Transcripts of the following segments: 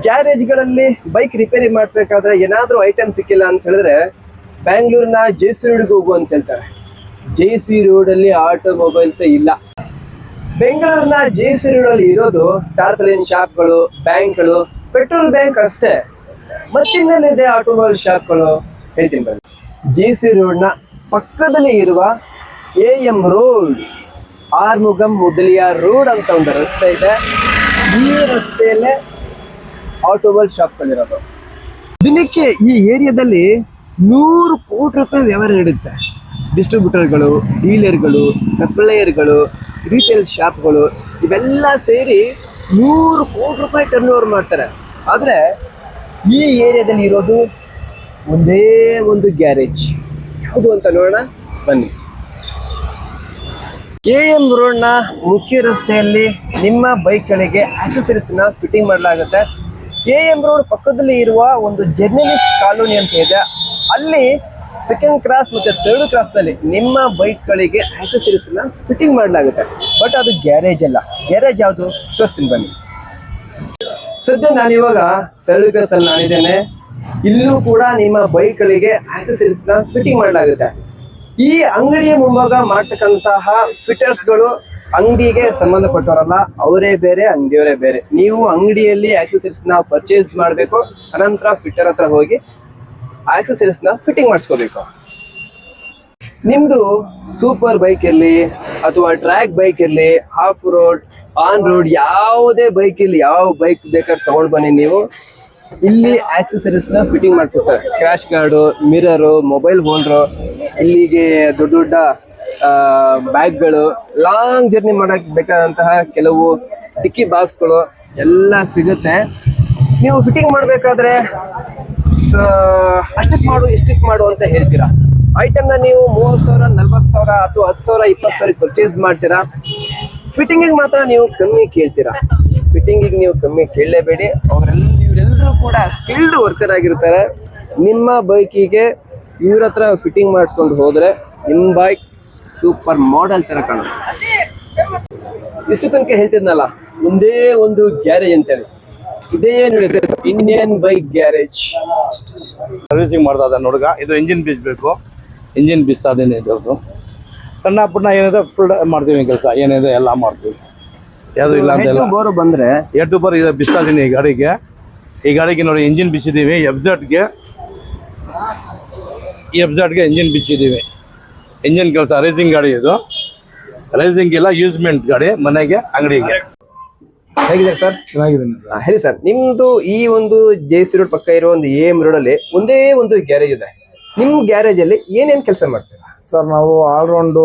ಗ್ಯಾರೇಜ್ಗಳಲ್ಲಿ bike repair ಮಾಡಿಸ್ಬೇಕಾದ್ರೆ ಏನಾದರೂ item ಸಿಕ್ಕಿಲ್ಲ ಅಂತ ಹೇಳಿದ್ರೆ ಬ್ಯಾಂಗ್ಳೂರಿನ ಜೆ.ಸಿ. ರೋಡ್ಗೆ ಹೋಗು ಅಂತ ಹೇಳ್ತಾರೆ. ಜೆ.ಸಿ. ರೋಡಲ್ಲಿ ಆಟೋಮೊಬೈಲ್ಸೇ ಇಲ್ಲ. ಬೆಂಗಳೂರಿನ ಜೆ.ಸಿ. ರೋಡಲ್ಲಿ ಇರೋದು ಟಾರ್ಪಲಿನ್ ಶಾಪ್ಗಳು, ಬ್ಯಾಂಕ್ಗಳು, ಪೆಟ್ರೋಲ್ ಬ್ಯಾಂಕ್ ಅಷ್ಟೇ. ಮತ್ತಿನ್ನಲ್ಲಿದೆ ಆಟೋಮೊಬೈಲ್ ಶಾಪ್ಗಳು ಹೇಳ್ತೀನಿ ಬನ್ನಿ. ಜೆ.ಸಿ. ರೋಡ್ನ ಪಕ್ಕದಲ್ಲಿ ಇರುವ AM. Road, Arumugam Mudaliar road ಅಂತ ಒಂದು ರಸ್ತೆ ಇದೆ. ಈ ರಸ್ತೆಯಲ್ಲೇ ಆಟೋಮೊಬೈಲ್ ಶಾಪ್ಗಳಿರೋದು. ದಿನಕ್ಕೆ ಈ ಏರಿಯಾದಲ್ಲಿ 100 ಕೋಟಿ ರೂಪಾಯಿ ವ್ಯವಹಾರ ನಡೆಯುತ್ತೆ. ಡಿಸ್ಟ್ರಿಬ್ಯೂಟರ್ಗಳು, ಡೀಲರ್ಗಳು, ಸಪ್ಲೈಯರ್ಗಳು, ರಿಟೇಲ್ ಶಾಪ್ಗಳು ಇವೆಲ್ಲ ಸೇರಿ 100 ಕೋಟಿ ರೂಪಾಯಿ ಟರ್ನ್ ಓವರ್ ಮಾಡ್ತಾರೆ. ಆದರೆ ಈ ಏರಿಯಾದಲ್ಲಿ ಇರೋದು ಒಂದೇ ಒಂದು ಗ್ಯಾರೇಜ್. ಯಾವುದು ಅಂತ ನೋಡೋಣ ಬನ್ನಿ. ಎ.ಎಂ. ರೋಡ್ನ ಮುಖ್ಯ ರಸ್ತೆಯಲ್ಲಿ ನಿಮ್ಮ ಬೈಕ್ಗಳಿಗೆ ಆಕ್ಸೆಸರೀಸ್ನ ಫಿಟ್ಟಿಂಗ್ ಮಾಡಲಾಗುತ್ತೆ. ಎ.ಎಂ. ರೋಡ್ ಪಕ್ಕದಲ್ಲಿ ಇರುವ ಒಂದು ಜರ್ನಲಿಸ್ಟ್ ಕಾಲೋನಿ ಅಂತ ಇದೆ. ಅಲ್ಲಿ ಸೆಕೆಂಡ್ ಕ್ರಾಸ್ ಮತ್ತು ಥರ್ಡ್ ಕ್ರಾಸ್ನಲ್ಲಿ ನಿಮ್ಮ ಬೈಕ್ಗಳಿಗೆ ಆಕ್ಸೆಸರೀಸ್ನ ಫಿಟ್ಟಿಂಗ್ ಮಾಡಲಾಗುತ್ತೆ. ಬಟ್ ಅದು ಗ್ಯಾರೇಜ್ ಅಲ್ಲ. ಗ್ಯಾರೇಜ್ ಯಾವುದು ತೋರಿಸ್ತೀನಿ ಬನ್ನಿ. ಸದ್ಯ ನಾನಿವಾಗ ಥರ್ಡ್ ಕ್ರಾಸಲ್ಲಿ ನಾನಿದ್ದೇನೆ. ಇಲ್ಲೂ ಕೂಡ ನಿಮ್ಮ ಬೈಕ್ಗಳಿಗೆ ಆಕ್ಸೆಸರೀಸ್ನ ಫಿಟ್ಟಿಂಗ್ ಮಾಡಲಾಗುತ್ತೆ. ಈ ಅಂಗಡಿಯ ಮುಂಭಾಗ ಮಾಡ್ತಕ್ಕಂತಹ ಫಿಟರ್ಸ್ಗಳು ಅಂಗಡಿಗೆ ಸಂಬಂಧಪಟ್ಟವರಲ್ಲ, ಅವರೇ ಬೇರೆ, ಅಂಗಡಿಯವರೇ ಬೇರೆ. ನೀವು ಅಂಗಡಿಯಲ್ಲಿ ಆಕ್ಸೆಸರೀಸ್ನ ಪರ್ಚೇಸ್ ಮಾಡಬೇಕು, ಅನಂತರ ಫಿಟರ್ ಹತ್ರ ಹೋಗಿ ಆಕ್ಸೆಸರೀಸ್ನ ಫಿಟ್ಟಿಂಗ್ ಮಾಡಿಸ್ಕೋಬೇಕು. ನಿಮ್ದು ಸೂಪರ್ ಬೈಕ್ ಇರಲಿ ಅಥವಾ ಟ್ರ್ಯಾಕ್ ಬೈಕ್ ಇರಲಿ, ಹಾಫ್ ರೋಡ್, ಆನ್ ರೋಡ್, ಯಾವುದೇ ಬೈಕ್ ಇರಲಿ, ಯಾವ ಬೈಕ್ ಬೇಕಾದ್ರೆ ತಗೊಂಡು ಬನ್ನಿ. ನೀವು ಇಲ್ಲಿ ಆಕ್ಸೆಸರೀಸ್ನ ಫಿಟ್ಟಿಂಗ್ ಮಾಡ್ಕೊಡ್ತಾರೆ. Crash guard, mirror, mobile holder, ಇಲ್ಲಿಗೆ ದೊಡ್ಡ ದೊಡ್ಡ ಬ್ಯಾಗ್ಗಳು, ಲಾಂಗ್ ಜರ್ನಿ ಮಾಡಕ್ಕೆ ಬೇಕಾದಂತಹ ಕೆಲವು ಟಿಕ್ಕಿ ಬಾಕ್ಸ್ಗಳು ಎಲ್ಲ ಸಿಗುತ್ತೆ. ನೀವು ಫಿಟ್ಟಿಂಗ್ ಮಾಡಬೇಕಾದ್ರೆ ಅಷ್ಟಕ್ಕೆ ಮಾಡು, ಇಷ್ಟಕ್ಕೆ ಮಾಡು ಅಂತ ಹೇಳ್ತೀರಾ. ಐಟಮ್ನ ನೀವು 30,000, 40,000 ಅಥವಾ 10,000, 20,000 ಪರ್ಚೇಸ್ ಮಾಡ್ತೀರಾ. ಫಿಟ್ಟಿಂಗಿಗೆ ಮಾತ್ರ ನೀವು ಕಮ್ಮಿ ಕೇಳ್ತೀರಾ. ಫಿಟ್ಟಿಂಗಿಗೆ ನೀವು ಕಮ್ಮಿ ಕೇಳಲೇಬೇಡಿ. ಇವರೆಲ್ಲರೂ ಕೂಡ ಸ್ಕಿಲ್ಡ್ ವರ್ಕರ್ ಆಗಿರ್ತಾರೆ. ನಿಮ್ಮ ಬೈಕಿಗೆ ಇವ್ರ ಹತ್ರ ಫಿಟ್ಟಿಂಗ್ ಮಾಡಿಸ್ಕೊಂಡು ಹೋದ್ರೆ ನಿಮ್ಮ ಬೈಕ್ ಸೂಪರ್ ಮಾಡೆಲ್ ತರ ಕಾಣುತ್ತೆ. ಇಷ್ಟು ತನಕ ಹೇಳ್ತಿದ್ನಲ್ಲ, ಒಂದೇ ಒಂದು ಗ್ಯಾರೇಜ್ ಅಂತೇಳಿ, ಇದೇ ನೋಡಿ ಇಂಡಿಯನ್ ಬೈಕ್ ಗ್ಯಾರೇಜ್. ಸರ್ವಿಸಿಂಗ್ ಮಾಡ್ತಾ ಇದ್ದಾನೆ ಹುಡುಗ. ಇದು ಇಂಜಿನ್ ಬೀಸಬೇಕು, ಇಂಜಿನ್ ಬೀಸ್ತಾ ಇದ್ದೀನಿ. ಇದ್ರದ್ದು ಸಣ್ಣ ಪುಟ್ಟ ಏನಿದೆ ಫುಲ್ ಮಾಡ್ತೀವಿ ಕೆಲಸ, ಏನಿದೆ ಎಲ್ಲ ಮಾಡ್ತೀವಿ. ಯಾವುದು ಇಲ್ಲ ಅಂತ ಬೋರ್ ಬಂದ್ರೆ ಎ2 ಬರ್ ಇದೆ ಬಿಸ್ತಾ ಇದ್ದೀನಿ ಈ ಗಾಡಿಗೆ. ಈ ಗಾಡಿಗೆ ನೋಡಿ ಇಂಜಿನ್ ಬಿಚ್ಚಿದ್ದೀವಿ. ಎಫ್ಝಡ್ಗೆ ಇಂಜಿನ್ ಬಿಚ್ಚಿದ್ದೀವಿ. ಇಂಜಿನ್ ಕೆಲಸ ರೇಸಿಂಗ್ ಗಾಡಿ ಇದು. ರೇಸಿಂಗ್ ಇಲ್ಲ, ಯೂಸ್ಮೆಂಟ್ ಗಾಡಿ, ಮನೆಗೆ, ಅಂಗಡಿಗೆ. ಹೇಗಿದೆ ಸರ್? ಚೆನ್ನಾಗಿದ್ದೀನಿ ಸರ್. ಹೇಳಿ ಸರ್, ನಿಮ್ದು ಈ ಒಂದು ಜೆ.ಸಿ. ರೋಡ್ ಪಕ್ಕ ಇರೋ ಒಂದು ಎ.ಎಂ. ರೋಡ್ ಅಲ್ಲಿ ಒಂದೇ ಒಂದು ಗ್ಯಾರೇಜ್ ಇದೆ. ನಿಮ್ ಗ್ಯಾರೇಜ್ ಅಲ್ಲಿ ಏನೇನ್ ಕೆಲಸ ಮಾಡ್ತೀರಾ ಸರ್? ನಾವು ಆಲ್ರೌಂಡು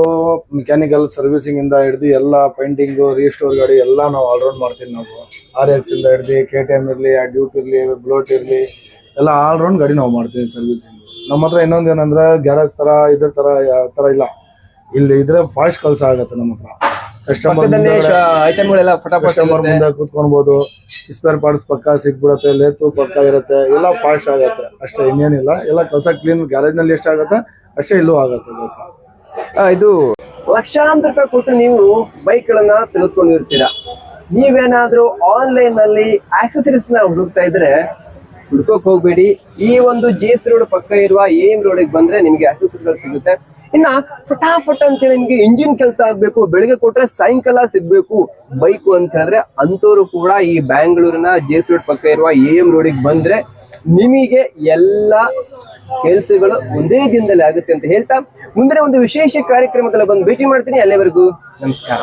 ಮೆಕ್ಯಾನಿಕಲ್ ಸರ್ವಿಸಿಂಗ್ ಇಂದ ಹಿಡಿದು ಎಲ್ಲ ಪೇಂಟಿಂಗು, ರೀಸ್ಟೋರ್ ಗಾಡಿ ಎಲ್ಲ ನಾವು ಆಲ್ರೌಂಡ್ ಮಾಡ್ತೀವಿ. ನಾವು RX ಇಂದ ಹಿಡಿದು KTM ಇರಲಿ, ಡ್ಯೂಕ್ ಇರಲಿ, ಬ್ಲೋಟ್ ಇರಲಿ, ಎಲ್ಲ ಆಲ್ರೌಂಡ್ ಗಾಡಿ ನಾವು ಮಾಡ್ತೀವಿ ಸರ್ವಿಸಿಂಗ್. ನಮ್ಮ ಹತ್ರ ಇನ್ನೊಂದು ಏನಂದ್ರೆ ಗ್ಯಾರೇಜ್ ತರ ಇದ್ರ ತರ ಯಾವ ತರ ಇಲ್ಲ. ಇಲ್ಲಿ ಇದ್ರೆ ಫಾಸ್ಟ್ ಕೆಲಸ ಆಗುತ್ತೆ. ನಮ್ಮ ಹತ್ರ ಕಸ್ಟಮರ್ ಮುಂದೆ ಕೂತ್ಕೊಳ್ಬಹುದು. ಸ್ಪೇರ್ ಪಾರ್ಟ್ಸ್ ಪಕ್ಕ ಸಿಕ್ಬಿಡುತ್ತೆ, ಲೇತು ಪಕ್ಕ ಇರುತ್ತೆ, ಎಲ್ಲ ಫಾಸ್ಟ್ ಆಗುತ್ತೆ ಅಷ್ಟೇ, ಇನ್ನೇನಿಲ್ಲ. ಎಲ್ಲ ಕೆಲಸ ಕ್ಲೀನ್ ಗ್ಯಾರೇಜ್ ನಲ್ಲಿ ಎಷ್ಟಾಗತ್ತೆ ಅಷ್ಟೇ ಇಲ್ಲೂ ಆಗುತ್ತೆ ಕೆಲಸ. ಇದು ಲಕ್ಷಾಂತರ ರೂಪಾಯಿ ಕೊಟ್ಟು ನೀವು ಬೈಕ್ ಗಳನ್ನ ತೆಗೆದುಕೊಂಡಿರ್ತೀರಾ. ನೀವೇನಾದ್ರೂ ಆನ್ಲೈನ್ ನಲ್ಲಿ ಆಕ್ಸೆಸರೀಸ್ ನ ಹುಡುಕ್ತಾ ಇದ್ರೆ ಹುಡ್ಕೋಕ್ ಹೋಗ್ಬೇಡಿ. ಈ ಒಂದು ಜೆ.ಸಿ. ರೋಡ್ ಪಕ್ಕ ಇರುವ ಎ.ಎಂ. ರೋಡಿಗೆ ಬಂದ್ರೆ ನಿಮಗೆ ಆಕ್ಸೆಸರಿಗಳು ಸಿಗುತ್ತೆ. ಇನ್ನ ಫಟಾಫಟ್ ಅಂತೇಳಿ ನಿಮ್ಗೆ ಇಂಜಿನ್ ಕೆಲಸ ಆಗ್ಬೇಕು, ಬೆಳಿಗ್ಗೆ ಕೊಟ್ರೆ ಸಾಯಂಕಾಲ ಸಿಗ್ಬೇಕು ಬೈಕು ಅಂತ ಹೇಳಿದ್ರೆ ಅಂತವ್ರು ಕೂಡ ಈ ಬ್ಯಾಂಗ್ಳೂರಿನ ಜೆ.ಸಿ. ರೋಡ್ ಪಕ್ಕ ಇರುವ ಎ.ಎಂ. ರೋಡಿಗೆ ಬಂದ್ರೆ ನಿಮಗೆ ಎಲ್ಲ ಕೆಲಸಗಳು ಒಂದೇ ದಿನದಲ್ಲಿ ಆಗುತ್ತೆ ಅಂತ ಹೇಳ್ತಾ ಮುಂದಿನ ಒಂದು ವಿಶೇಷ ಕಾರ್ಯಕ್ರಮದಲ್ಲಿ ಬಂದು ಭೇಟಿ ಮಾಡ್ತೀನಿ. ಅಲ್ಲಿವರೆಗೂ ನಮಸ್ಕಾರ.